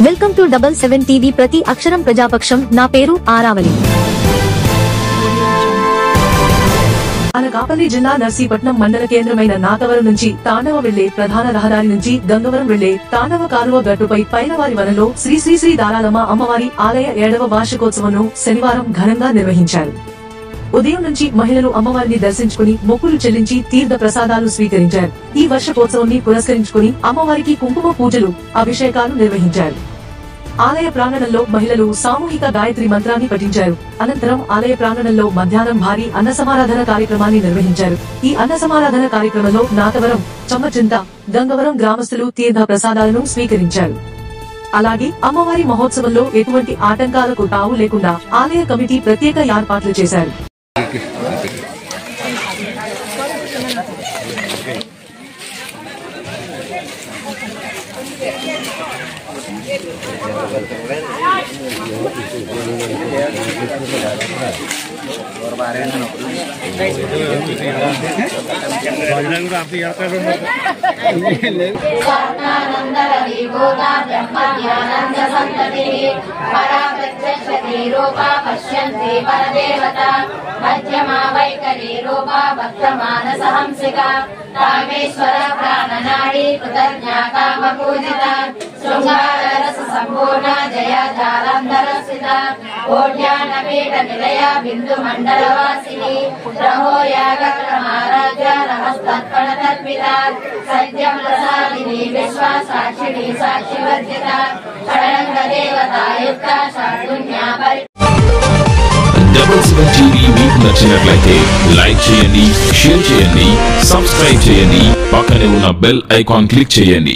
Welcome to 77 TV ప్రతి అక్షరం ప్రజాపక్షం. నా పేరు ఆరావళి. అనకాపల్లి జిల్లా నర్సీపట్నం మండల కేంద్రమైన నాతవరం నుంచి తాండవ వెళ్లే ప్రధాన రహదారి నుంచి గంగవరం వెళ్లే తాండవ కాలువ గట్టుపై పైనవారి వనంలో శ్రీ శ్రీ శ్రీ దారాలమ్మ అమ్మవారి ఆలయ 7వ వార్షికోత్సవంను శనివారం ఘనంగా నిర్వహించారు. ఉదయం నుంచి మహిళలు అమ్మవారిని దర్శించుకుని మొక్కులు చెల్లించి తీర్థ ప్రసాదాలు స్వీకరించారు. ఈ వర్షపోత్సవాన్ని పురస్కరించుకుని అమ్మవారికి కుంకుమ పూజలు, అభిషేకాలు నిర్వహించారు. ఆలయ ప్రాంగణంలో మహిళలు సామూహిక గాయత్రి మంత్రాన్ని పఠించారు. అనంతరం ఆలయ ప్రాంగణంలో మధ్యాహ్నం భారీ అన్న సమారాధన కార్యక్రమాన్ని నిర్వహించారు. ఈ అన్న సమారాధన కార్యక్రమంలో నాతవరం, చమ్మచింత, గంగవరం గ్రామస్తులు తీర్థ ప్రసాదాలను స్వీకరించారు. అలాగే అమ్మవారి మహోత్సవంలో ఎటువంటి ఆటంకాలకు తావు లేకుండా ఆలయ కమిటీ ప్రత్యేక ఏర్పాట్లు చేశారు. మధ్యమా వైఖరి రూపా భక్తమానస హంసిక కామేశ్వర ప్రాణనాడి కృతజ్ఞా కామ పూజిత శృంగార రస సంపూర్ణ జయ జాలంధర స్థిత కోట్యాన పీఠ నిలయ బిందు మండల వాసిని రహో యాగ క్రమారాజ్య నమస్తర్పణ తర్పిత సత్యం ప్రసాదిని విశ్వ సాక్షిణి సాక్షి వర్జిత షడంగ దేవతాయుక్త షాఢున్యా పరి 77 టీవీ మీకు నచ్చినట్లయితే లైక్ చేయండి, షేర్ చేయండి, సబ్స్క్రైబ్ చేయండి, పక్కనే ఉన్న బెల్ ఐకాన్ క్లిక్ చేయండి.